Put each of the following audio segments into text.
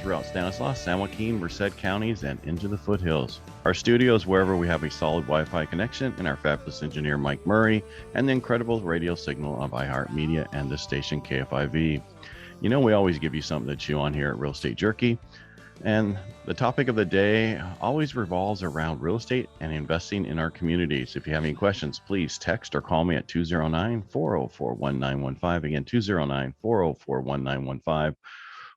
throughout Stanislaus, San Joaquin, Merced counties, and into the foothills. Our studios wherever we have a solid Wi-Fi connection, and our fabulous engineer, Mike Murray, and the incredible radio signal of iHeartMedia and the station KFIV. You know, we always give you something to chew on here at Real Estate Jerky. And the topic of the day always revolves around real estate and investing in our communities. If you have any questions, please text or call me at 209-404-1915. Again, 209-404-1915.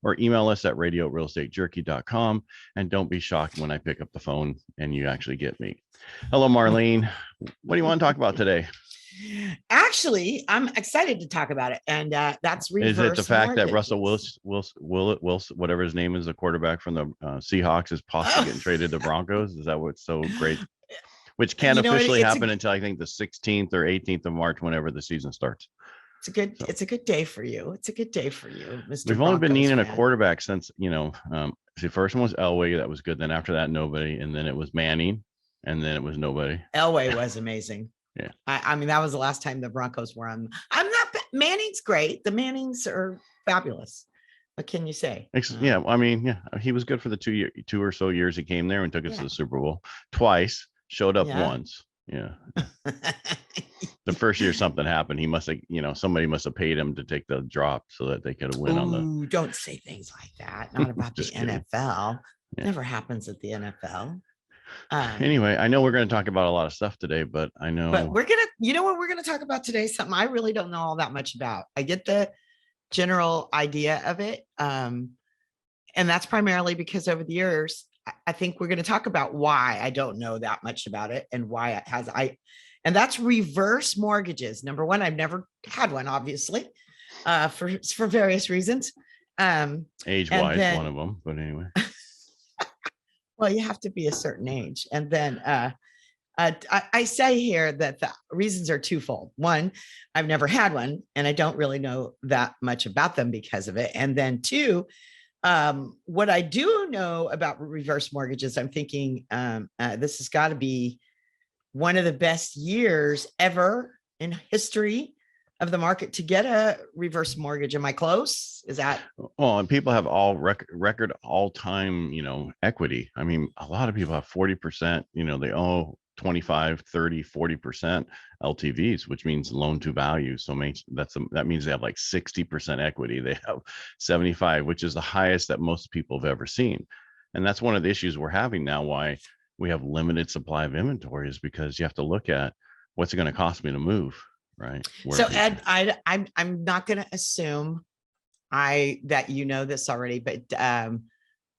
Or email us at radio@realestatejerky.com. And don't be shocked when I pick up the phone and you actually get me. Hello, Marlene. What do you want to talk about today? Actually, I'm excited to talk about it, and that's reverse. Is it the fact mortgages. that Russell Wilson, whatever his name is, the quarterback from the Seahawks, is possibly getting traded to Broncos? Is that what's so great? Which can't officially happen until I think the 16th or 18th of March, whenever the season starts. It's a good day for you. It's a good day for you, Mr. We've only been needing a quarterback since, the first one was Elway. That was good. Then after that, nobody. And then it was Manning. And then it was nobody. Elway was amazing. Yeah. I mean, that was the last time the Broncos were on. Manning's great. The Mannings are fabulous. What can you say? Yeah. I mean, yeah, he was good for the 2 or so years he came there and took us to the Super Bowl twice, showed up once. Yeah. The first year something happened. He must have, somebody must have paid him to take the drop so that they could win on the. Don't say things like that. Not about the NFL. Yeah. Never happens at the NFL. Anyway, I know we're going to talk about a lot of stuff today, but we're going to, what we're going to talk about today? Something I really don't know all that much about. I get the general idea of it. And that's primarily because over the years, I think we're going to talk about why I don't know that much about it and why it has, and that's reverse mortgages. Number one, I've never had one, obviously, for various reasons. Age-wise, one of them, but anyway. Well, you have to be a certain age. And then I say here that the reasons are twofold. One, I've never had one, and I don't really know that much about them because of it. And then two, what I do know about reverse mortgages, I'm thinking this has got to be one of the best years ever in history of the market to get a reverse mortgage. Am I close? Is that? Well, and people have all record all-time, equity. I mean, a lot of people have 40%, they owe 25, 30, 40% LTVs, which means loan to value. So that means they have like 60% equity. They have 75, which is the highest that most people have ever seen. And that's one of the issues we're having now, why we have limited supply of inventory, is because you have to look at what's it going to cost me to move. Right. So Ed, I'm not going to assume that you know this already, but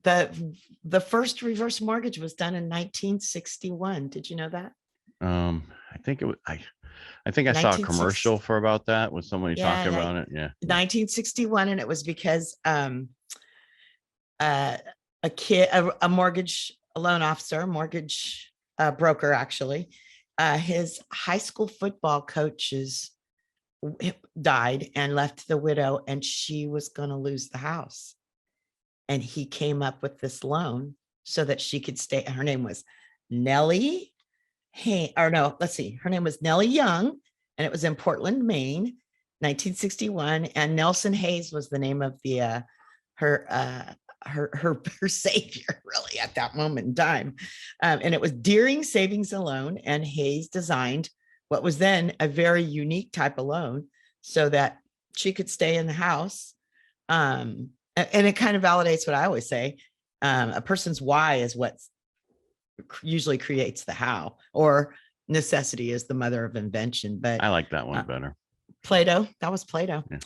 the first reverse mortgage was done in 1961. Did you know that? I think it was. I think I saw a commercial for about that with somebody talking about it. Yeah. 1961, and it was because a mortgage loan officer, mortgage broker, actually. His high school football coaches died and left the widow, and she was going to lose the house. And he came up with this loan so that she could stay. Her name was Nellie. Her name was Nellie Young, and it was in Portland, Maine, 1961. And Nelson Hayes was the name of the her savior, really, at that moment in time. And it was Deering Savings and Loan, and Hayes designed what was then a very unique type of loan so that she could stay in the house. And it kind of validates what I always say. A person's why is what usually creates the how, or necessity is the mother of invention. But I like that one better. Plato. That was Plato. Yeah.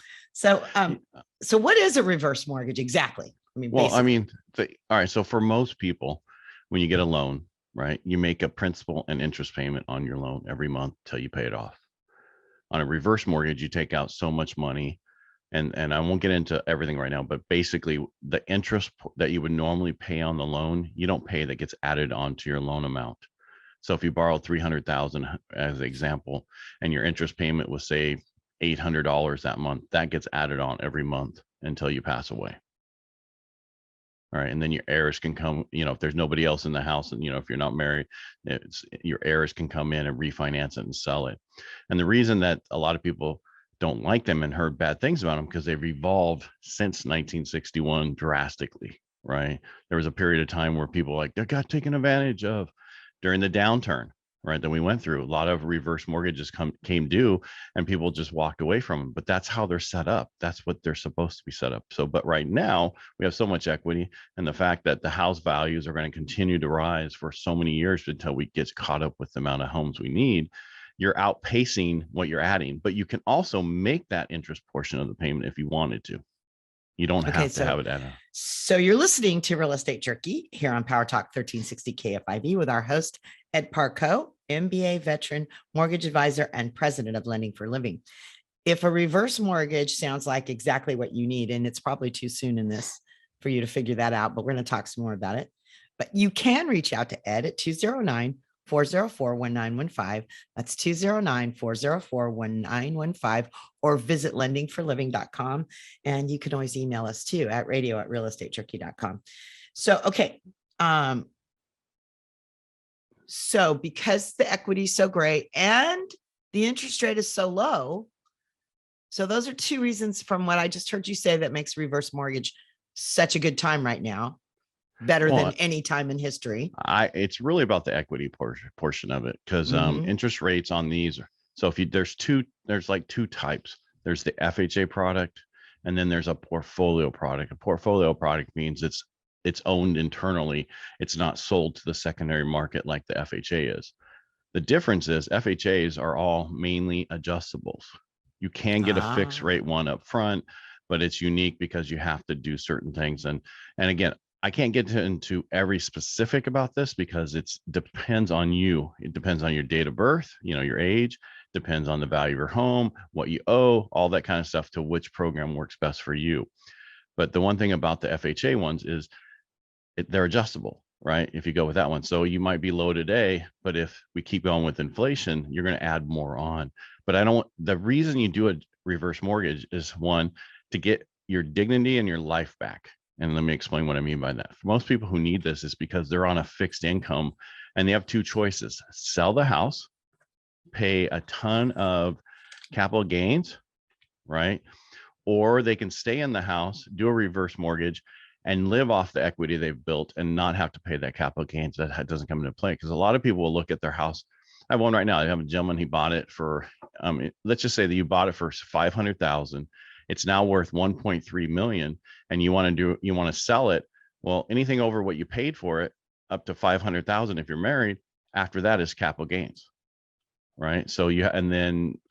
So what is a reverse mortgage exactly? All right. So for most people, when you get a loan, right, you make a principal and interest payment on your loan every month till you pay it off. On a reverse mortgage, you take out so much money, and I won't get into everything right now, but basically the interest that you would normally pay on the loan, you don't pay. That gets added onto your loan amount. So if you borrowed $300,000 as an example, and your interest payment was, say, $800 that month, that gets added on every month until you pass away. All right. And then your heirs can come, if there's nobody else in the house, and, if you're not married, your heirs can come in and refinance it and sell it. And the reason that a lot of people don't like them and heard bad things about them, because they've evolved since 1961 drastically. right? There was a period of time where people like they got taken advantage of during the downturn, right? That we went through. A lot of reverse mortgages came due and people just walked away from them. But that's how they're set up. That's what they're supposed to be set up. So, but right now we have so much equity, and the fact that the house values are going to continue to rise for so many years until we get caught up with the amount of homes we need. You're outpacing what you're adding, but you can also make that interest portion of the payment if you wanted to. You don't Okay, have to have it at so you're listening to Real Estate Jerky here on PowerTalk 1360 KFIV with our host, Ed Parcaut, MBA veteran, mortgage advisor, and president of Lending for Living. If a reverse mortgage sounds like exactly what you need, and it's probably too soon in this for you to figure that out, but we're going to talk some more about it. But you can reach out to Ed at 209-404-1915. That's 209-404-1915, or visit lendingforliving.com. And you can always email us too at radio@realestatejerky.com. So, okay. So because the equity is so great and the interest rate is so low, so those are two reasons from what I just heard you say that makes reverse mortgage such a good time right now. Better than any time in history. It's really about the equity portion of it, because interest rates on these. So if there's like two types. There's the FHA product, and then there's a portfolio product. A portfolio product means it's owned internally. It's not sold to the secondary market like the FHA is. The difference is FHAs are all mainly adjustables. You can get a fixed rate one up front, but it's unique because you have to do certain things. And again, I can't get into every specific about this because it depends on you. It depends on your date of birth, your age, depends on the value of your home, what you owe, all that kind of stuff, to which program works best for you. But the one thing about the FHA ones is they're adjustable, right? If you go with that one. So you might be low today, but if we keep going with inflation, you're going to add more on. But the reason you do a reverse mortgage is, one, to get your dignity and your life back. And let me explain what I mean by that. For most people who need this, is because they're on a fixed income and they have two choices: sell the house, pay a ton of capital gains, right? Or they can stay in the house, do a reverse mortgage, and live off the equity they've built and not have to pay that capital gains. That doesn't come into play, because a lot of people will look at their house. I have one right now. I have a gentleman, he bought it for, let's just say that you bought it for $500,000. It's now worth 1.3 million, and you want to sell it. Well, anything over what you paid for it, up to 500,000 if you're married, after that is capital gains, right? So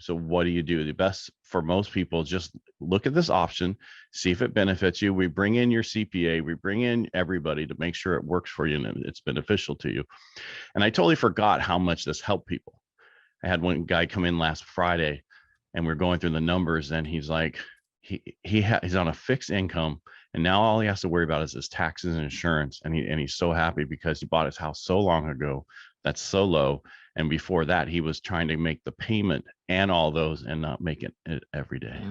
what do? The best for most people, just look at this option, see if it benefits you. We bring in your CPA, we bring in everybody to make sure it works for you and it's beneficial to you. And I totally forgot how much this helped people. I had one guy come in last Friday, and we're going through the numbers, and he's like, he's on a fixed income, and now all he has to worry about is his taxes and insurance. And he's so happy because he bought his house so long ago that's so low. And before that, he was trying to make the payment and all those and not make it every day.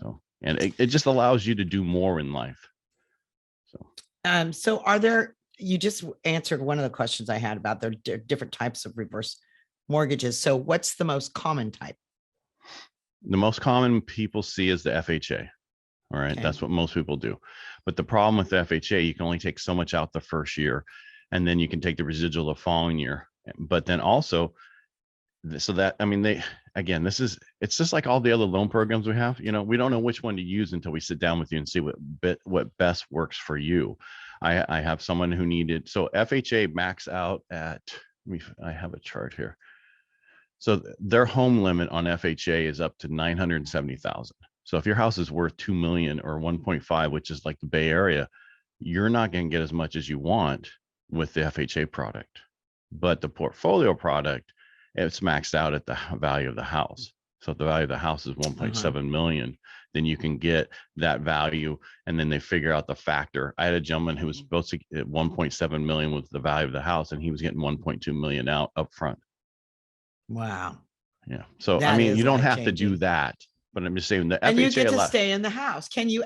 So, and it just allows you to do more in life. So you just answered one of the questions I had about the different types of reverse mortgages. So what's the most common type? The most common people see is the FHA. All right. Okay. That's what most people do. But the problem with the FHA, you can only take so much out the first year, and then you can take the residual the following year. But then also, so that, it's just like all the other loan programs we have. We don't know which one to use until we sit down with you and see what best works for you. I have someone who needed, so FHA max out at, I have a chart here. So their home limit on FHA is up to 970,000. So if your house is worth 2 million or 1.5, which is like the Bay Area, you're not going to get as much as you want with the FHA product. But the portfolio product, it's maxed out at the value of the house. So if the value of the house is 1.7 million, then you can get that value. And then they figure out the factor. I had a gentleman who was supposed to get 1.7 million with the value of the house, and he was getting 1.2 million out up front. Wow. Yeah. So, you don't have to do that, but I'm just saying the FHA, and you get to stay in the house. Can you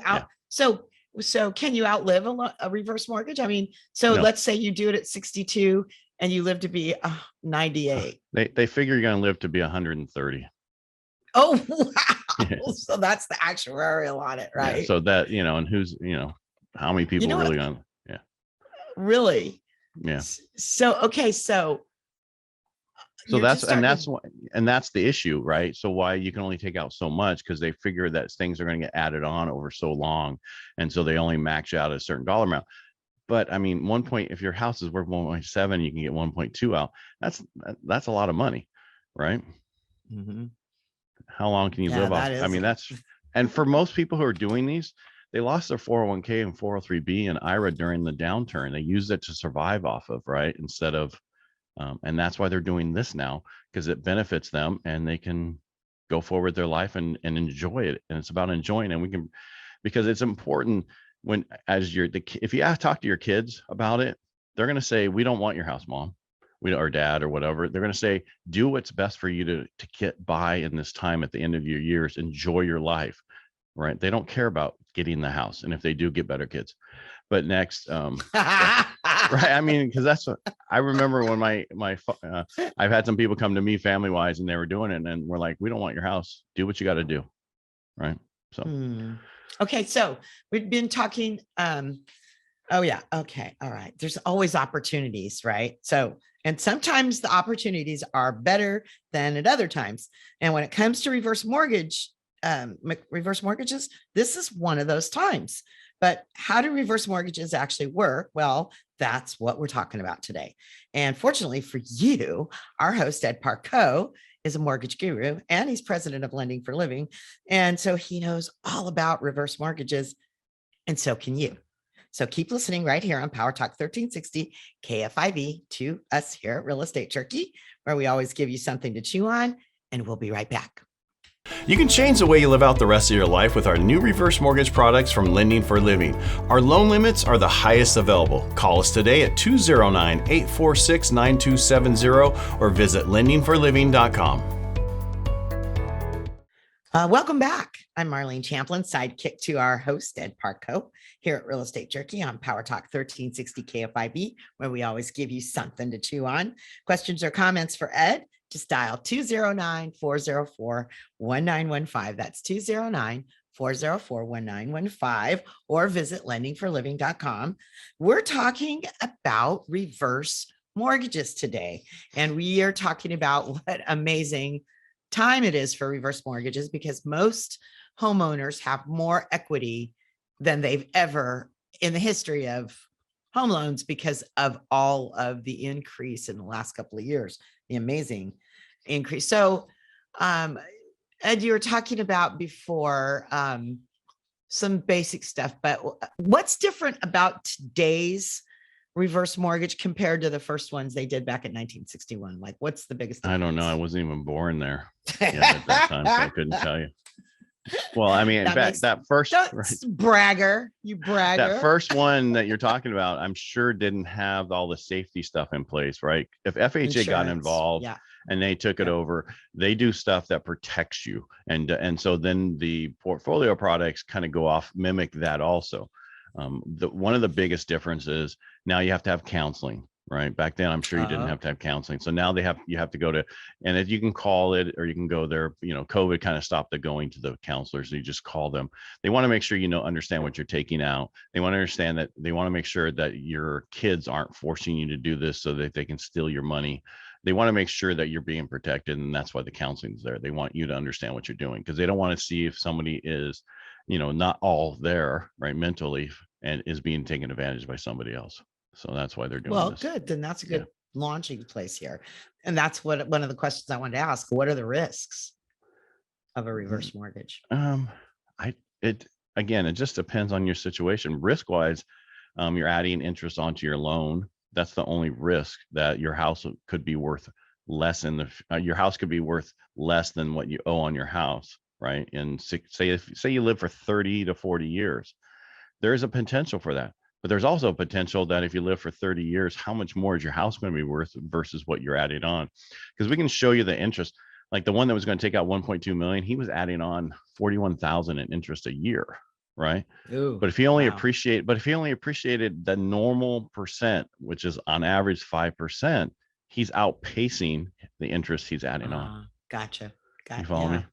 so can you outlive a reverse mortgage? No. Let's say you do it at 62 and you live to be 98. They figure you're going to live to be 130. Oh, wow. Yeah. So that's the actuarial on it, right? Yeah, so that, and who's, how many people really going to, Really? Yeah. So, okay. So you're That's just starting that's to- why, and that's the issue, right? So why you can only take out so much, because they figure that things are going to get added on over so long, and so they only max you out a certain dollar amount. But I mean, if your house is worth 1.7, you can get 1.2 out. That's a lot of money, right? Mhm. How long can you Yeah, live off? that I is. mean, and for most people who are doing these, they lost their 401k and 403b and IRA during the downturn. They used it to survive off of, right? Instead of, and that's why they're doing this now, because it benefits them and they can go forward their life and enjoy it. And it's about enjoying, and we can, because it's important when, if you talk to your kids about it, they're going to say, we don't want your house, mom, or dad, or whatever. They're going to say, do what's best for you to get by in this time at the end of your years, enjoy your life, right? They don't care about getting the house. And if they do, get better kids. But next, right. I mean, because that's what I remember when I've had some people come to me family wise, and they were doing it, and we're like, we don't want your house. Do what you got to do, right? So, Okay, so we've been talking. Oh yeah, okay, all right. There's always opportunities, right? So, and sometimes the opportunities are better than at other times. And when it comes to reverse mortgages, this is one of those times. But how do reverse mortgages actually work? Well, that's what we're talking about today. And fortunately for you, our host, Ed Parcaut, is a mortgage guru, and he's president of Lending for Living. And so he knows all about reverse mortgages, and so can you. So keep listening right here on PowerTalk 1360 KFIV to us here at Real Estate Jerky, where we always give you something to chew on, and we'll be right back. You can change the way you live out the rest of your life with our new reverse mortgage products from Lending for Living. Our loan limits are the highest available. Call us today at 209-846-9270 or visit lendingforliving.com. Welcome back. I'm Marlene Champlin, sidekick to our host, Ed Parcaut, here at Real Estate Jerky on PowerTalk 1360 KFIV, where we always give you something to chew on. Questions or comments for Ed? Just dial 209-404-1915. That's 209-404-1915, or visit lendingforliving.com. We're talking about reverse mortgages today, and we are talking about what amazing time it is for reverse mortgages, because most homeowners have more equity than they've ever in the history of home loans, because of all of the increase in the last couple of years, the amazing increase. So, Ed, you were talking about before some basic stuff, but what's different about today's reverse mortgage compared to the first ones they did back in 1961? Like, what's the biggest difference? I don't know. I wasn't even born there at that time, so I couldn't tell you. Well, I mean, that first bragger, you bragger. That first one that you're talking about, I'm sure didn't have all the safety stuff in place, right? If FHA got involved and they took it over, they do stuff that protects you, and so then the portfolio products kind of go off, mimic that also. One of the biggest differences, now you have to have counseling, right? Back then, I'm sure you didn't have to have counseling. So now you have to go to, and if you can call it, or you can go there, COVID kind of stopped the going to the counselors. So you just call them. They want to make sure, understand what you're taking out. They want to understand that they want to make sure that your kids aren't forcing you to do this so that they can steal your money. They want to make sure that you're being protected. And that's why the counseling is there. They want you to understand what you're doing, because they don't want to see if somebody is, not all there, right, mentally, and is being taken advantage by somebody else. So that's why they're doing this. Good. Then that's a good launching place here. And that's one of the questions I wanted to ask. What are the risks of a reverse mortgage? It just depends on your situation. Risk wise, you're adding interest onto your loan. That's the only risk, that your house could be worth less your house could be worth less than what you owe on your house, right? And say you live for 30 to 40 years, there is a potential for that. But there's also a potential that if you live for 30 years, how much more is your house going to be worth versus what you're adding on? Because we can show you the interest. Like the one that was going to take out 1.2 million, he was adding on 41,000 in interest a year, right? Ooh, but if he only appreciated the normal percent, which is on average 5%, he's outpacing the interest he's adding on. Gotcha. You follow me?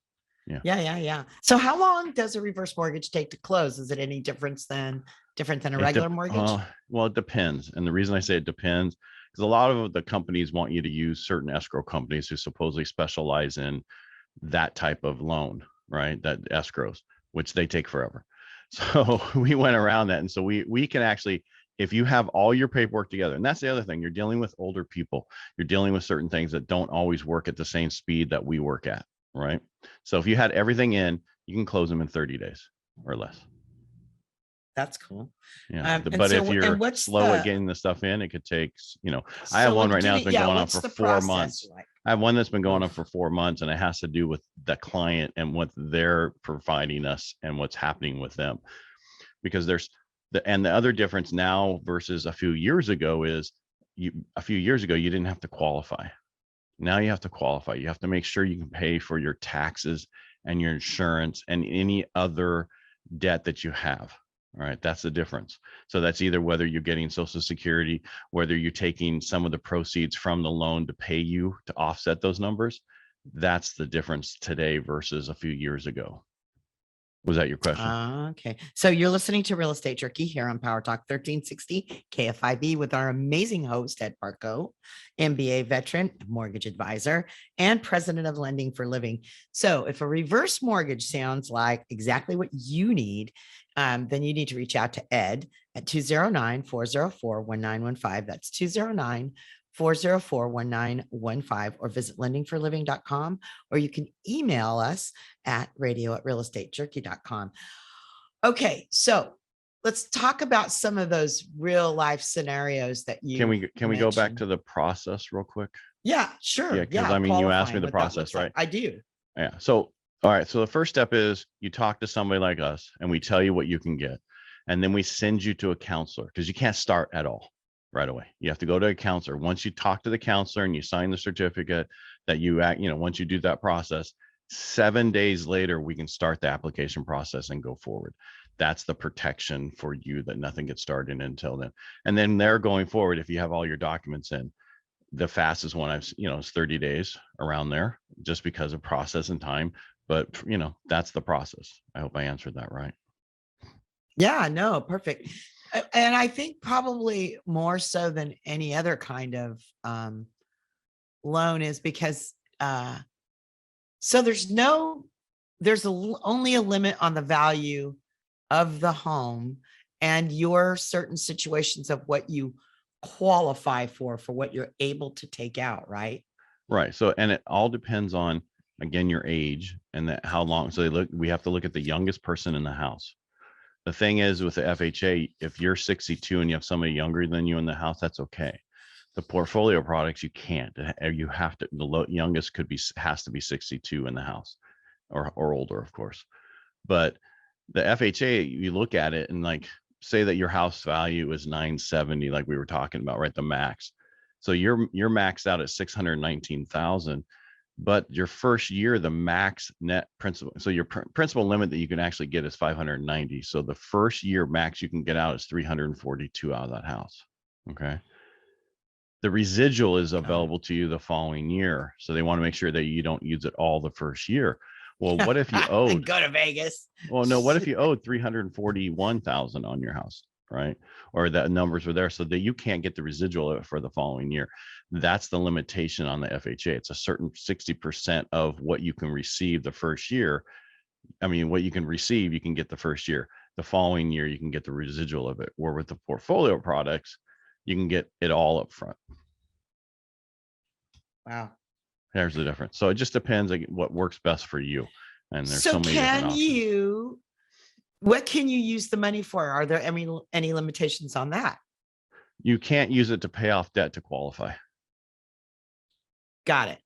Yeah. So how long does a reverse mortgage take to close? Is it any different than a regular mortgage? Well, it depends. And the reason I say it depends because a lot of the companies want you to use certain escrow companies who supposedly specialize in that type of loan, right? That escrows, which they take forever. So we went around that. And so we can actually, if you have all your paperwork together, and that's the other thing, you're dealing with older people, you're dealing with certain things that don't always work at the same speed that we work at, right? So if you had everything in, you can close them in 30 days or less. That's cool. Yeah. But if you're slow at getting the stuff in, it could take, I have one right now that's been going on for 4 months. Like? I have one that's been going on for 4 months, and it has to do with the client and what they're providing us and what's happening with them. Because the other difference now versus a few years ago is a few years ago, you didn't have to qualify. Now you have to qualify. You have to make sure you can pay for your taxes and your insurance and any other debt that you have. All right, that's the difference. So that's either whether you're getting Social Security, whether you're taking some of the proceeds from the loan to pay you to offset those numbers. That's the difference today versus a few years ago. Was that your question? Okay. So you're listening to Real Estate Jerky here on PowerTalk 1360 KFIV with our amazing host, Ed Parcaut, MBA veteran, mortgage advisor, and president of Lending for Living. So if a reverse mortgage sounds like exactly what you need, then you need to reach out to Ed at 209-404-1915. That's 209-404-1915, or visit lendingforliving.com, or you can email us at radio@realestatejerky.com. Okay, so let's talk about some of those real life scenarios that you can we go back to the process real quick? Yeah, sure. Yeah, because I mean, you asked me the process, right? I do. Yeah. So, all right. So the first step is you talk to somebody like us and we tell you what you can get. And then we send you to a counselor because you can't start at all right away. You have to go to a counselor. Once you talk to the counselor and you sign the certificate that you once you do that process, 7 days later, we can start the application process and go forward. That's the protection for you that nothing gets started until then. And then they're going forward. If you have all your documents in, the fastest one is 30 days around there just because of process and time. But, that's the process. I hope I answered that right. Yeah, no, perfect. And I think probably more so than any other kind of loan is because so there's only a limit on the value of the home and your certain situations of what you qualify for what you're able to take out, right? Right. So, and it all depends on, again, your age and how long. So we have to look at the youngest person in the house. The thing is with the FHA, if you're 62 and you have somebody younger than you in the house, that's okay. The portfolio products, you can't. You have to. The youngest has to be 62 in the house, or older, of course. But the FHA, you look at it and say that your house value is 970, like we were talking about, right? The max. So you're maxed out at 619,000. But your first year, the max net principal, so your principal limit that you can actually get is 590. So the first year max you can get out is 342 out of that house. Okay. The residual is available to you the following year. So they want to make sure that you don't use it all the first year. Well, what if you owed go to Vegas? Well, no, what if you owed 341,000 on your house, right? Or that numbers were there so that you can't get the residual for the following year. That's the limitation on the FHA. It's a certain 60% of what you can receive the first year. I mean, what you can receive, you can get the first year. The following year, you can get the residual of it. Where with the portfolio products, you can get it all up front. Wow. There's the difference. So it just depends what works best for you. And there's so many different options. What can you use the money for? Are there any limitations on that? You can't use it to pay off debt to qualify. Got it.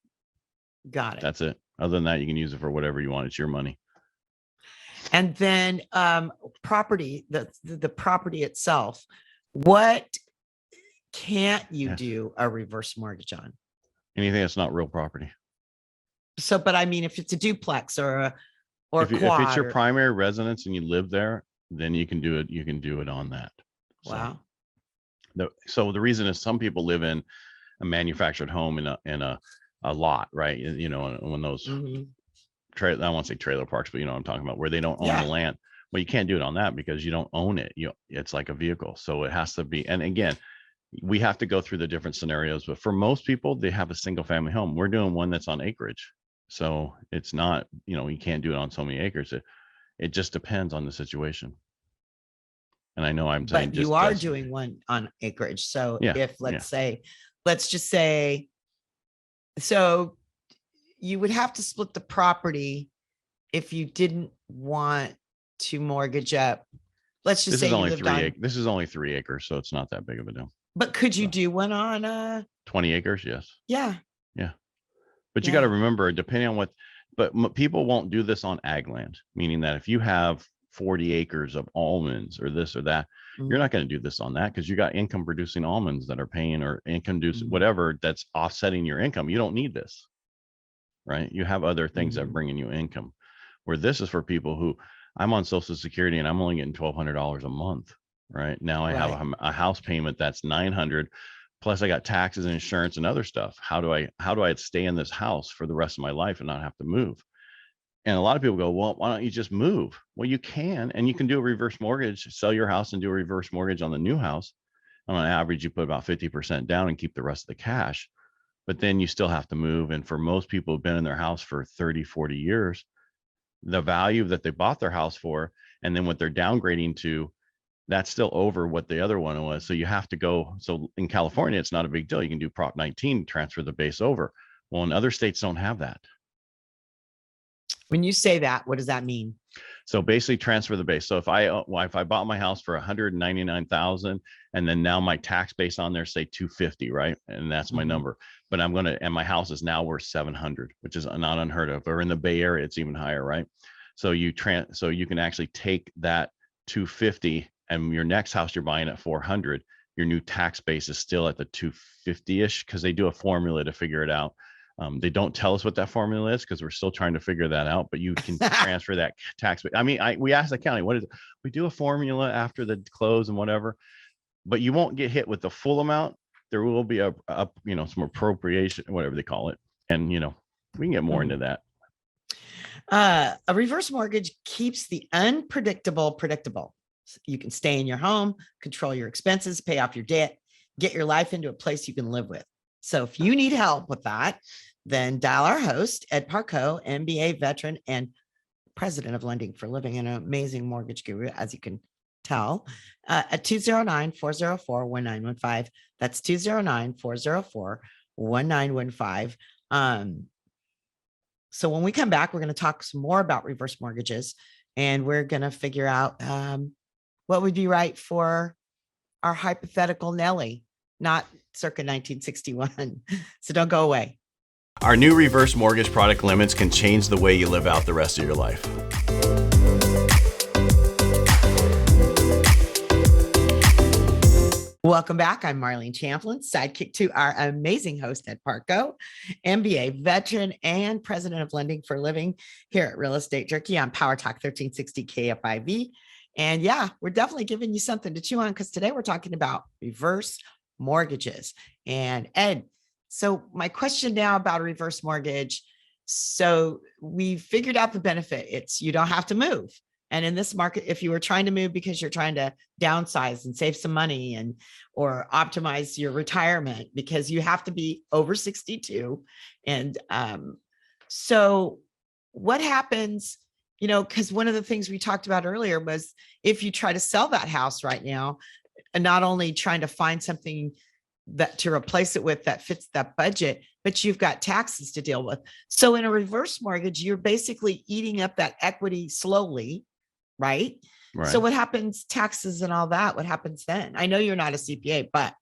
That's it. Other than that, you can use it for whatever you want. It's your money. And then property, the property itself, what can't you do a reverse mortgage on? Anything that's not real property. So, but I mean, if it's a duplex or if it's your primary residence and you live there, then you can do it. You can do it on that. Wow. So the reason is some people live in a manufactured home in a lot, right? When those I won't say trailer parks, but you know what I'm talking about, where they don't own Yeah. the land. Well, you can't do it on that because you don't own it. It's like a vehicle. So it has to be, and again, we have to go through the different scenarios, but for most people, they have a single family home. We're doing one that's on acreage. So it's not, you can't do it on so many acres. It just depends on the situation. And I know I'm saying But you are doing one on acreage. So Yeah, if let's just say, so you would have to split the property if you didn't want to mortgage up. Let's just this say is you only lived 3 on, acres. This is only 3 acres, so it's not that big of a deal. but could you So. do one on 20 acres? Yes. Yeah. But you got to remember, depending on what, but people won't do this on ag land, meaning that if you have 40 acres of almonds or this or that, you're not going to do this on that because you got income producing almonds that are paying or income producing whatever that's offsetting your income. You don't need this, right? You have other things that are bringing you income, where this is for people who, I'm on Social Security and I'm only getting $1,200 a month, right? Now I have a house payment that's $900. Plus I got taxes and insurance and other stuff. How do I stay in this house for the rest of my life and not have to move? And a lot of people go, well, why don't you just move? Well, you can, and you can do a reverse mortgage, sell your house and do a reverse mortgage on the new house. On average, you put about 50% down and keep the rest of the cash. But then you still have to move. And for most people who've been in their house for 30, 40 years, the value that they bought their house for, and then what they're downgrading to, that's still over what the other one was. So you have to go. So in California, it's not a big deal. You can do Prop 19, transfer the base over. Well, in other states don't have that. When you say that, what does that mean? So basically transfer the base. So if I bought my house for 199,000 and then now my tax base on there, say 250, right? And that's my number, but and my house is now worth 700, which is not unheard of. Or in the Bay Area, it's even higher, right? So you can actually take that 250 and your next house you're buying at 400, your new tax base is still at the 250-ish because they do a formula to figure it out. They don't tell us what that formula is because we're still trying to figure that out, but you can transfer that tax. I mean, we asked the county, what is it? We do a formula after the close and whatever, but you won't get hit with the full amount. There will be some appropriation, whatever they call it. And, we can get more into that. A reverse mortgage keeps the unpredictable predictable. You can stay in your home, control your expenses, pay off your debt, get your life into a place you can live with. So if you need help with that, then dial our host, Ed Parcaut, MBA veteran and president of Lending for Living, and an amazing mortgage guru, as you can tell, at 209-404-1915. That's 209-404-1915. So when we come back, we're going to talk some more about reverse mortgages, and we're going to figure out what would be right for our hypothetical Nellie, not circa 1961. So don't go away. Our new reverse mortgage product limits can change the way you live out the rest of your life. Welcome back. I'm Marlene Champlin, sidekick to our amazing host, Ed Parcaut, MBA veteran and president of Lending for Living here at Real Estate Jerky on PowerTalk 1360 KFIV. And yeah, we're definitely giving you something to chew on because today we're talking about reverse mortgages. And Ed, so my question now about a reverse mortgage. So we figured out the benefit. It's you don't have to move. And in this market, if you were trying to move because you're trying to downsize and save some money or optimize your retirement because you have to be over 62. And so what happens, because one of the things we talked about earlier was if you try to sell that house right now, and not only trying to find something that to replace it with that fits that budget, but you've got taxes to deal with. So in a reverse mortgage, you're basically eating up that equity slowly, right? So what happens, taxes and all that, what happens then? I know you're not a CPA, but.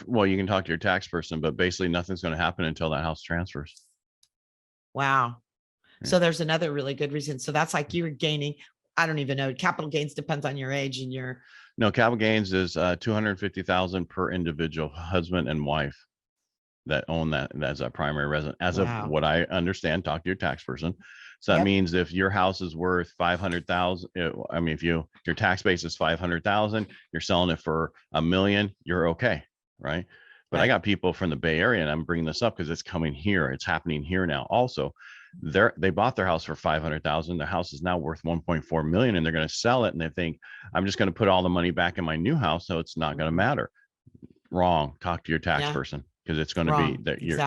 Well, you can talk to your tax person, but basically nothing's going to happen until that house transfers. Wow. Yeah. So there's another really good reason. So that's like you're gaining, I don't even know, capital gains depends on your age and your. No, capital gains is $250,000 per individual, husband and wife that own that as a primary resident. As of what I understand, talk to your tax person. So that means if your house is worth 500,000, I mean, if your tax base is 500,000, you're selling it for $1 million, you're okay, right? But I got people from the Bay Area, and I'm bringing this up because it's coming here. It's happening here now. Also, they bought their house for $500,000. The house is now worth 1.4 million, and they're going to sell it. And they think, I'm just going to put all the money back in my new house, so it's not going to matter. Wrong. Talk to your tax person, because it's going to be that you're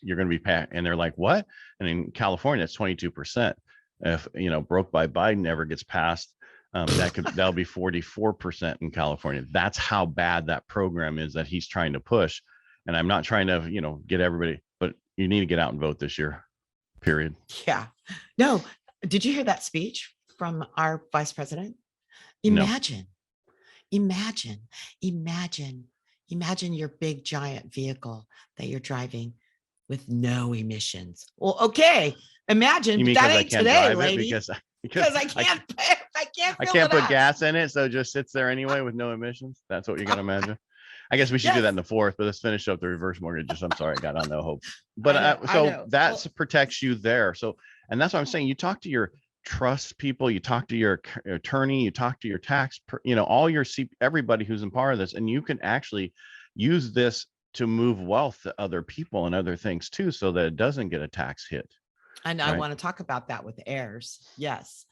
you're going to be paid. And they're like, what? And in California, it's 22%. If broke by Biden ever gets passed, that'll be 44% in California. That's how bad that program is that he's trying to push. And I'm not trying to, get everybody, but you need to get out and vote this year, period. Yeah. No. Did you hear that speech from our vice president? Imagine your big giant vehicle that you're driving with no emissions. Well, okay. Imagine that ain't today, lady. Because I can't put gas in it, so it just sits there anyway with no emissions. That's what you're gonna imagine. I guess we should do that in the fourth, but let's finish up the reverse mortgages. I'm sorry, I got on no hope. But that protects you there. So, and that's what I'm saying. You talk to your trust people, you talk to your attorney, you talk to your tax, all your everybody who's in part of this, and you can actually use this to move wealth to other people and other things too, so that it doesn't get a tax hit. And I want to talk about that with heirs. Yes.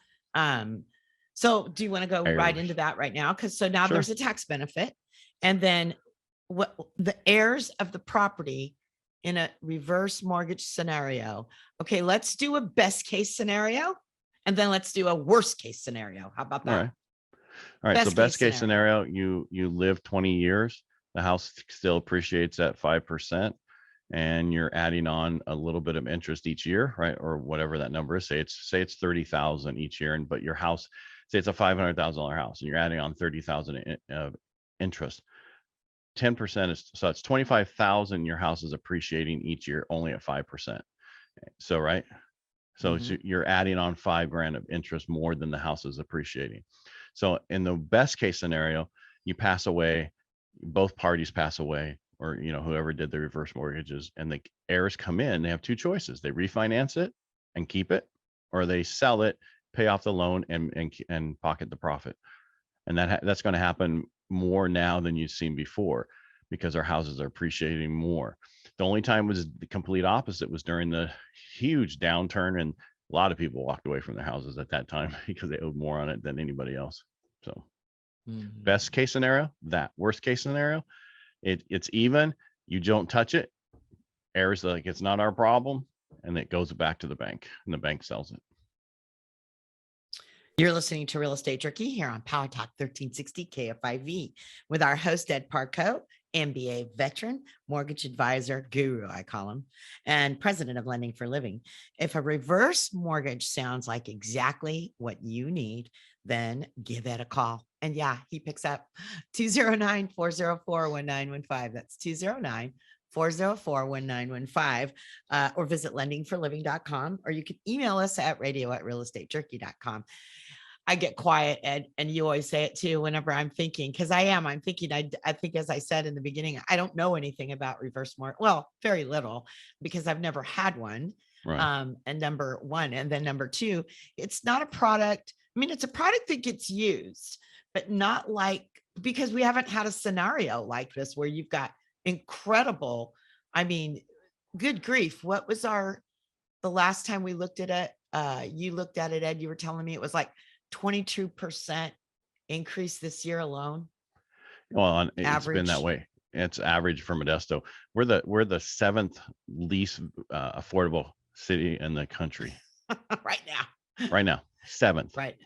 So do you want to go right into that right now? Because now there's a tax benefit. And then what the heirs of the property in a reverse mortgage scenario. Okay, let's do a best case scenario. And then let's do a worst case scenario. How about that? All right. So best case scenario, you live 20 years. The house still appreciates at 5%. And you're adding on a little bit of interest each year, right? Or whatever that number is. Say it's 30,000 each year, but your house, say it's a $500,000 house, and you're adding on 30,000 of interest. 10% is, so it's 25,000. Your house is appreciating each year only at 5%. So right, so you're adding on $5,000 of interest more than the house is appreciating. So in the best case scenario, you pass away, both parties pass away, or whoever did the reverse mortgages, and the heirs come in. They have two choices: they refinance it and keep it, or they sell it, pay off the loan, and pocket the profit. And that's going to happen more now than you've seen before, because our houses are appreciating more. The only time was the complete opposite was during the huge downturn, and a lot of people walked away from their houses at that time because they owed more on it than anybody else. So best case scenario, that. Worst case scenario, it's even, you don't touch it, heirs like, it's not our problem, and it goes back to the bank, and the bank sells it. You're listening to Real Estate Jerky here on PowerTalk 1360 KFIV with our host, Ed Parcaut, MBA veteran, mortgage advisor, guru, I call him, and president of Lending for Living. If a reverse mortgage sounds like exactly what you need, then give Ed a call. And yeah, he picks up 209-404-1915. That's 209-404-1915, or visit lendingforliving.com, or you can email us at radio@realestatejerky.com. I get quiet, Ed, and you always say it too whenever I'm thinking, because I'm thinking, I think, as I said in the beginning, I don't know anything about reverse mortgage. Well, very little, because I've never had one. Right. And number one, and then number two, it's not a product. I mean, it's a product that gets used, but not like, because we haven't had a scenario like this where you've got incredible, I mean, good grief. What was the last time we looked at it? You looked at it, Ed, you were telling me it was like 22% increase this year alone. Well, it's been that way. It's average for Modesto. We're the seventh least affordable city in the country. Right now, seventh. Right.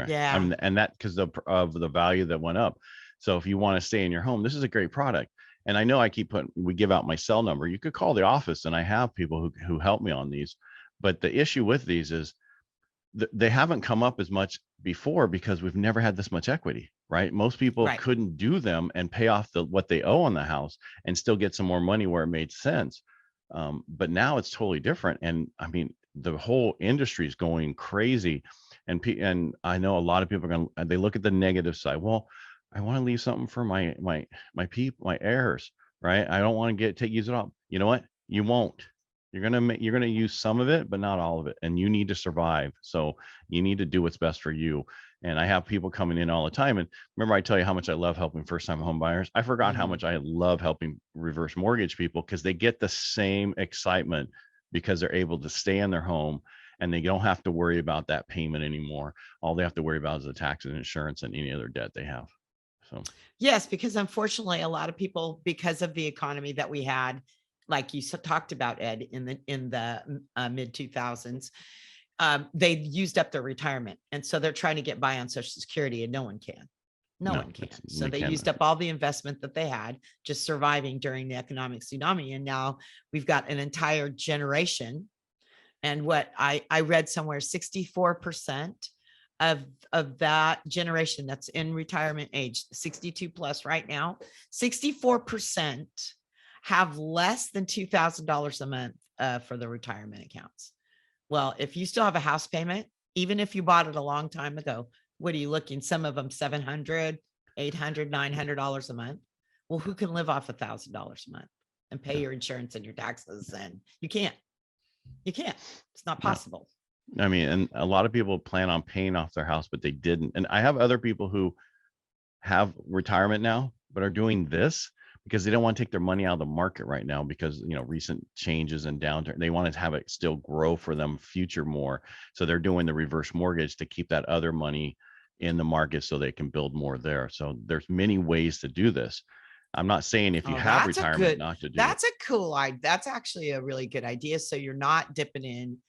Yeah. And that because of the value that went up. So if you want to stay in your home, this is a great product. And I know we give out my cell number. You could call the office, and I have people who help me on these. But the issue with these is they haven't come up as much before because we've never had this much equity, right? Most people couldn't do them and pay off what they owe on the house and still get some more money where it made sense. But now it's totally different. And I mean, the whole industry is going crazy. And I know a lot of people are going to, they look at the negative side. Well, I want to leave something for my heirs, right? I don't want to use it all. You know what? You won't. You're going to use some of it, but not all of it. And you need to survive. So you need to do what's best for you. And I have people coming in all the time. And remember, I tell you how much I love helping first-time home buyers. I forgot how much I love helping reverse mortgage people, because they get the same excitement because they're able to stay in their home and they don't have to worry about that payment anymore. All they have to worry about is the tax and insurance and any other debt they have. So yes, because unfortunately, a lot of people, because of the economy that we had, like you talked about, Ed, in the mid 2000s, they used up their retirement, and so they're trying to get by on Social Security, and no one can. No one can. So they used up all the investment that they had just surviving during the economic tsunami, and now we've got an entire generation. And what I read somewhere, 64% of that generation that's in retirement age, 62 plus right now, 64% have less than $2,000 a month for the retirement accounts. Well, if you still have a house payment, even if you bought it a long time ago, what are you looking? Some of them $700, $800, $900 a month. Well, who can live off $1,000 a month and pay your insurance and your taxes? And you can't. You can't. It's not possible. I mean, and a lot of people plan on paying off their house, but they didn't. And I have other people who have retirement now, but are doing this because they don't want to take their money out of the market right now because, you know, recent changes and downturn. They want to have it still grow for them future more. So they're doing the reverse mortgage to keep that other money in the market so they can build more there. So there's many ways to do this. I'm not saying if you have retirement not to do that's a cool idea. That's actually a really good idea. So you're not dipping in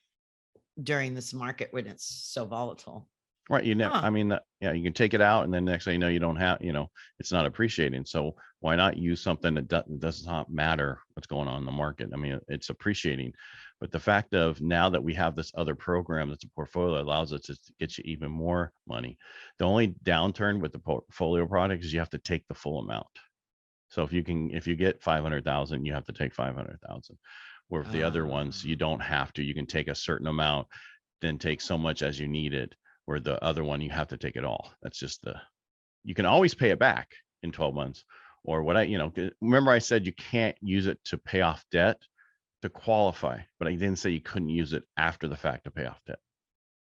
during this market when it's so volatile. Right. You know, I mean, yeah, you can take it out and then next thing you know, you don't have, you know, it's not appreciating. So why not use something that does not matter what's going on in the market? I mean, it's appreciating. But the fact of now that we have this other program that's a portfolio allows us to get you even more money. The only downturn with the portfolio product is you have to take the full amount. So if you get 500,000, you have to take 500,000. Or if the other ones, you don't have to, you can take a certain amount, then take so much as you need it. Where the other one, you have to take it all. That's just you can always pay it back in 12 months or remember I said you can't use it to pay off debt to qualify, but I didn't say you couldn't use it after the fact to pay off debt.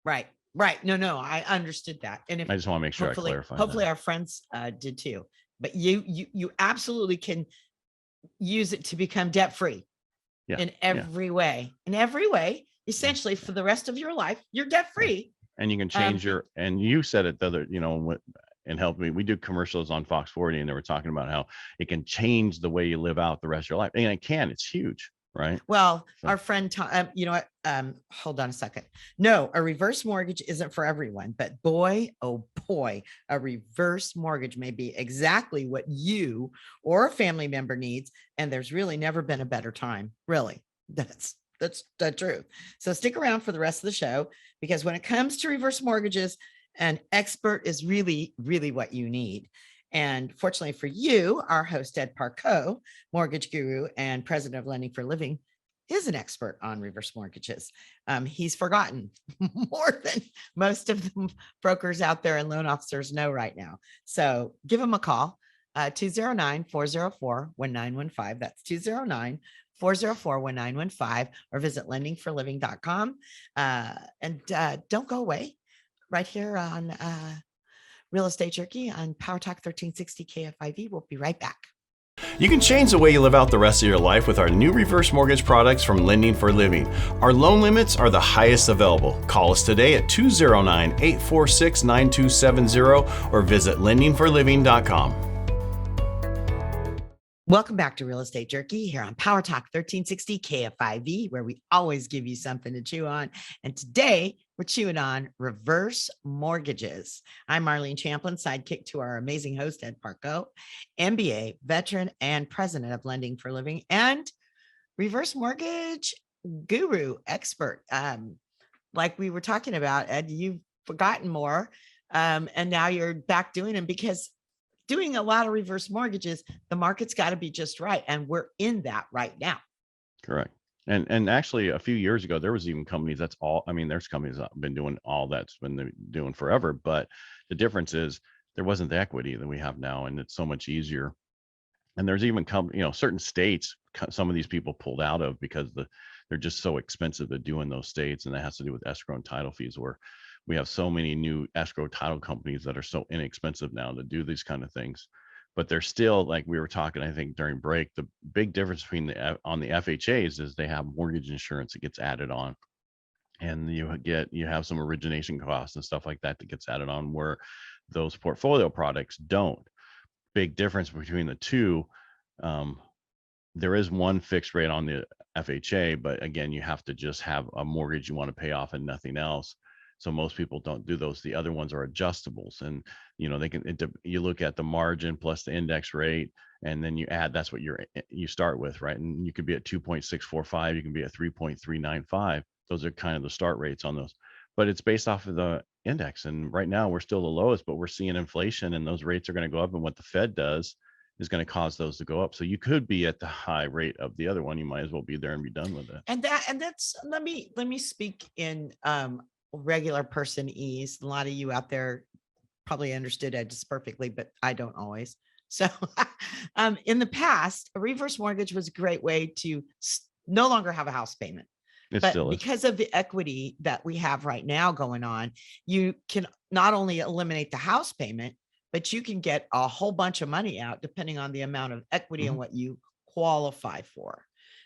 Right. No, I understood that. And I just want to make sure I clarify. Hopefully our friends did too, but you absolutely can use it to become debt-free in every way, essentially for the rest of your life, you're debt-free. And you can change and you said it the other, and help me. We do commercials on Fox 40 and they were talking about how it can change the way you live out the rest of your life. And it can, it's huge, right? Well, our friend, hold on a second. No, a reverse mortgage isn't for everyone, but boy, oh boy, a reverse mortgage may be exactly what you or a family member needs. And there's really never been a better time. Really. That's the truth. So stick around for the rest of the show, because when it comes to reverse mortgages, an expert is really, really what you need. And fortunately for you, our host, Ed Parcaut, mortgage guru and president of Lending for Living, is an expert on reverse mortgages. He's forgotten more than most of the brokers out there and loan officers know right now. So give him a call, 209-404-1915. That's 209-404-1915, or visit lendingforliving.com. And don't go away, right here on Real Estate Jerky on PowerTalk 1360 KFIV. We'll be right back. You can change the way you live out the rest of your life with our new reverse mortgage products from Lending for Living. Our loan limits are the highest available. Call us today at 209-846-9270 or visit lendingforliving.com. Welcome back to Real Estate Jerky here on PowerTalk 1360 KFIV, where we always give you something to chew on. And today we're chewing on reverse mortgages. I'm Marlene Champlin, sidekick to our amazing host, Ed Parcaut, MBA, veteran and president of Lending for Living, and reverse mortgage guru expert. Like we were talking about, Ed, you've forgotten more, and now you're back doing them because doing a lot of reverse mortgages, the market's got to be just right. And we're in that right now. Correct. And actually a few years ago, there was even companies there's companies that have been doing all that's been doing forever. But the difference is there wasn't the equity that we have now. And it's so much easier. And there's even certain states, some of these people pulled out of because they're just so expensive to do in those states. And that has to do with escrow and title fees, where we have so many new escrow title companies that are so inexpensive now to do these kind of things. But they're still, like we were talking, I think during break, the big difference between on the FHAs is they have mortgage insurance that gets added on. And you have some origination costs and stuff like that gets added on, where those portfolio products don't. Big difference between the two. There is one fixed rate on the FHA, but again, you have to just have a mortgage you want to pay off and nothing else. So most people don't do those. The other ones are adjustables, and you look at the margin plus the index rate, and then you add, that's what you start with, right? And you could be at 2.645, you can be at 3.395. Those are kind of the start rates on those, but it's based off of the index. And right now we're still the lowest, but we're seeing inflation, and those rates are going to go up. And what the Fed does is going to cause those to go up. So you could be at the high rate of the other one. You might as well be there and be done with it. And that's, let me speak in regular person ease. A lot of you out there probably understood Ed just perfectly, but I don't always. So in the past, a reverse mortgage was a great way to no longer have a house payment. But because of the equity that we have right now going on, you can not only eliminate the house payment, but you can get a whole bunch of money out depending on the amount of equity and what you qualify for.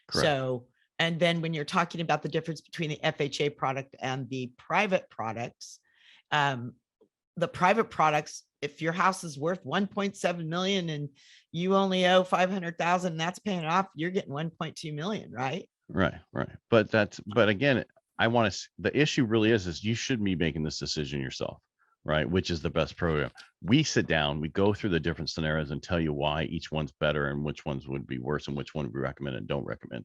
Correct. So, and then when you're talking about the difference between the FHA product and the private products, the private products, if your house is worth 1.7 million and you only owe 500,000, that's paying off, you're getting 1.2 million, right? Right. But again, the issue really is you should be making this decision yourself, right? Which is the best program. We sit down, we go through the different scenarios and tell you why each one's better and which ones would be worse and which one we recommend and don't recommend.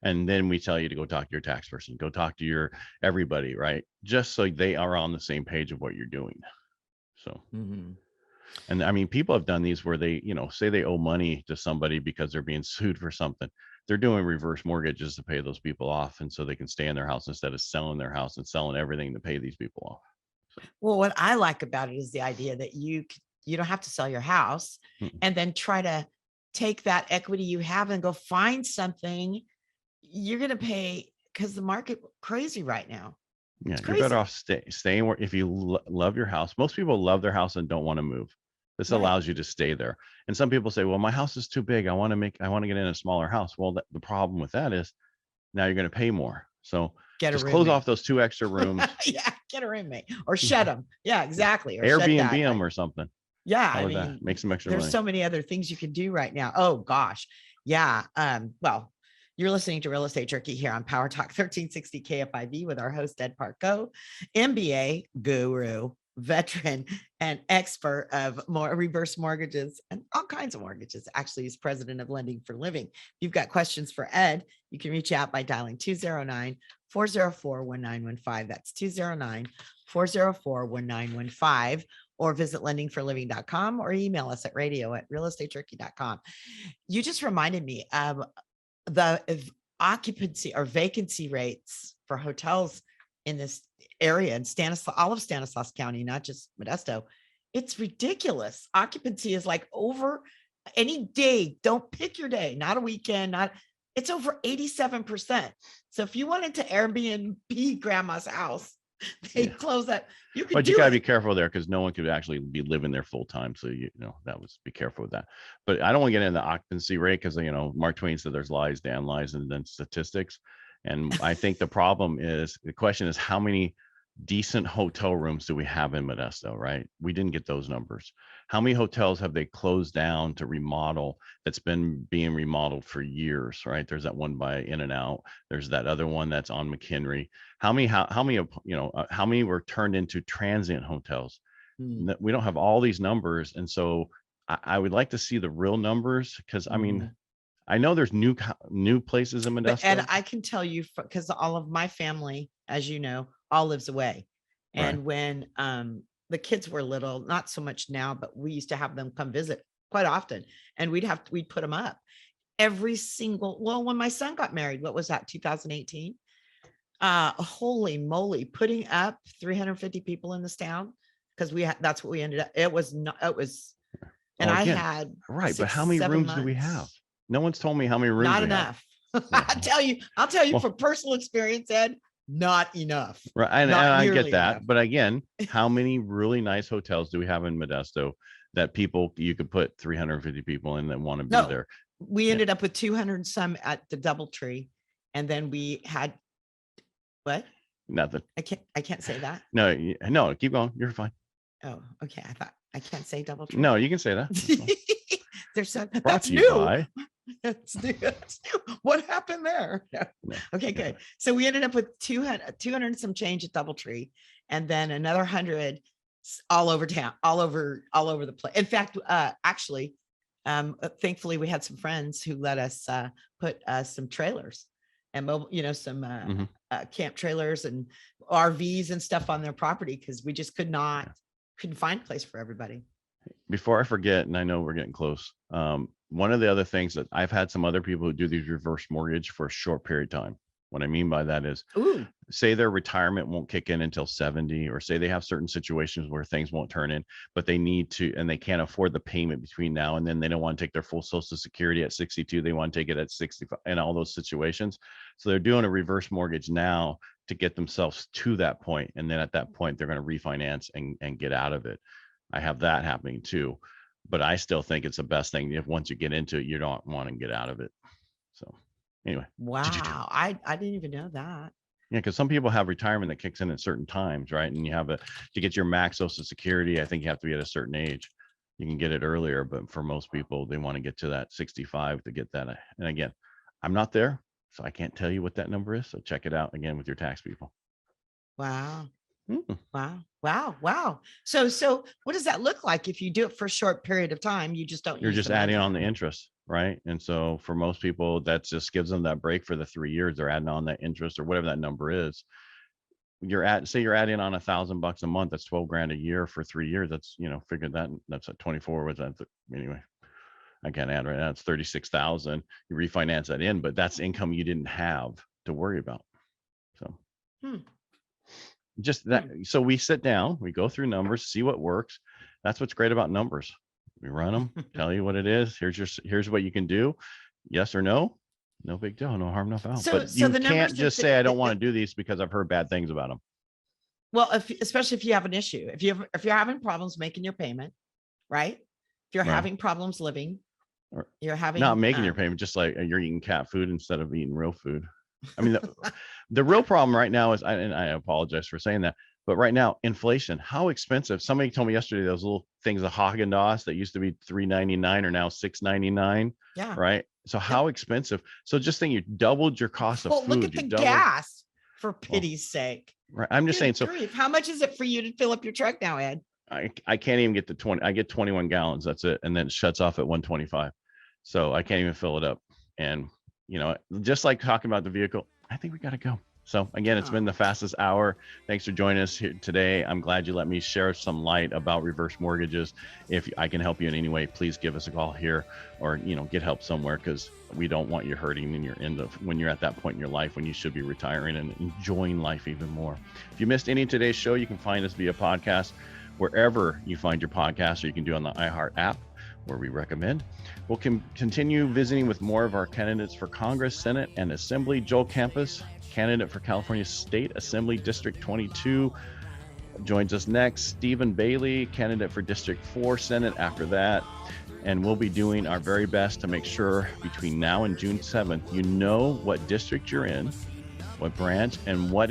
And then we tell you to go talk to your tax person, go talk to your everybody, right? Just so they are on the same page of what you're doing. So, and I mean, people have done these where they, say they owe money to somebody because they're being sued for something. They're doing reverse mortgages to pay those people off, and so they can stay in their house instead of selling their house and selling everything to pay these people off. So. Well, what I like about it is the idea that you don't have to sell your house and then try to take that equity you have and go find something you're going to pay, because the market crazy right now. Yeah, you're better off staying where, if you love your house. Most people love their house and don't want to move. This allows you to stay there. And some people say, well, my house is too big. I want to get in a smaller house. Well, the problem with that is now you're going to pay more. So just close off those 2 extra rooms. Yeah, get a roommate or shut them. Yeah, exactly. Or Airbnb them or something. Yeah, I mean, make some extra money. There's so many other things you can do right now. Oh gosh. Yeah. Well, you're listening to Real Estate Jerky here on PowerTalk 1360 KFIV with our host, Ed Parcaut, MBA guru, veteran, and expert of reverse mortgages and all kinds of mortgages. Actually, he's president of Lending for Living. If you've got questions for Ed, you can reach out by dialing 209-404-1915. That's 209-404-1915, or visit lendingforliving.com or email us at radio@realestatejerky.com. You just reminded me of the occupancy or vacancy rates for hotels in this area in all of Stanislaus County, not just Modesto. It's ridiculous. Occupancy is like over any day. Don't pick your day, not a weekend, it's over 87%. So if you wanted to Airbnb grandma's house, they close that. But you gotta be careful there, because no one could actually be living there full time. So that was, be careful with that. But I don't want to get into the occupancy rate, because Mark Twain said there's lies, Dan lies, and then statistics. And I think the question is how many decent hotel rooms do we have in Modesto, right? We didn't get those numbers. How many hotels have they closed down to remodel that's been being remodeled for years, right? There's that one by In-N-Out. There's that other one that's on McHenry. How many were turned into transient hotels? We don't have all these numbers. And so I would like to see the real numbers, because I mean, I know there's new places in Modesto. And I can tell you, because all of my family, as you know, all lives away. And when the kids were little, not so much now, but we used to have them come visit quite often, and we'd put them up when my son got married, what was that, 2018? Holy moly, putting up 350 people in this town, because that's what we ended up. And I had but how many rooms do we have? No one's told me how many rooms. Not enough. I'll tell you from personal experience, Ed, not enough. Right. And Not I nearly get that. enough. But again, how many really nice hotels do we have in Modesto that you could put 350 people in that want to be No, there? we Yeah. ended up with 200 some at the DoubleTree, and then we had what? Nothing. I can't say that. No, no, keep going. You're fine. Oh, okay. I thought I can't say DoubleTree. No, you can say that. That's fine. There's some Brought that's to you new. by- That's new. That's new. What happened there? No. No. Okay, good. So we ended up with 200 and some change at DoubleTree, and then another 100 all over town, all over the place. In fact, actually, thankfully we had some friends who let us put some trailers and mobile, some camp trailers and RVs and stuff on their property, because we just couldn't find a place for everybody. Before I forget, and I know we're getting close, one of the other things that I've had some other people who do these reverse mortgage for a short period of time. What I mean by that is, say their retirement won't kick in until 70, or say they have certain situations where things won't turn in, but they need to, and they can't afford the payment between now and then. They don't want to take their full Social Security at 62. They want to take it at 65, and all those situations. So they're doing a reverse mortgage now to get themselves to that point. And then at that point, they're going to refinance and get out of it. I have that happening too, but I still think it's the best thing. If once you get into it, you don't want to get out of it. So anyway. Wow. I didn't even know that. Yeah, because some people have retirement that kicks in at certain times, right? And you have to get your max Social Security, I think you have to be at a certain age. You can get it earlier, but for most people, they want to get to that 65 to get that. And again, I'm not there, so I can't tell you what that number is. So check it out again with your tax people. Wow. Wow. So what does that look like if you do it for a short period of time? You just don't. You're use just the adding money. on the interest, right? And so for most people, that just gives them that break for the 3 years. They're adding on that interest or whatever that number is. Say you're adding on $1,000 a month. That's 12 grand a year for 3 years. That's, figure that's at 24. Was that anyway? I can't add right now. It's 36,000. You refinance that in, but that's income you didn't have to worry about. So. Just that. So we sit down, we go through numbers, see what works. That's what's great about numbers. We run them, tell you what it is. Here's what you can do. Yes or no. No big deal. No harm, no foul. But you can't just say, I don't want to do these because I've heard bad things about them. Well, especially if you have an issue, if you're having problems making your payment, right? If you're having problems living, you're having not making your payment, just like you're eating cat food instead of eating real food. I mean, the real problem right now is, and I apologize for saying that, but right now, inflation, how expensive. Somebody told me yesterday, those little things, the Haagen-Dazs that used to be $3.99 are now $6.99. Yeah. Right. So how expensive. So just think, you doubled your cost of food. Look at the gas, for pity's sake. Right. I'm just saying. So how much is it for you to fill up your truck now, Ed? I can't even get to 20. I get 21 gallons. That's it. And then it shuts off at 125. So I can't even fill it up. And just like talking about the vehicle, I think we got to go. So again, it's been the fastest hour. Thanks for joining us here today. I'm glad you let me share some light about reverse mortgages. If I can help you in any way, please give us a call here, or get help somewhere, because we don't want you hurting when you're at that point in your life when you should be retiring and enjoying life even more. If you missed any of today's show, you can find us via podcast wherever you find your podcast, or you can do it on the iHeart app, where we recommend. We'll continue visiting with more of our candidates for Congress, Senate, and Assembly. Joel Campus, candidate for California State Assembly District 22, joins us next. Stephen Bailey, candidate for District 4 Senate after that. And we'll be doing our very best to make sure between now and June 7th, you know what district you're in, what branch, and what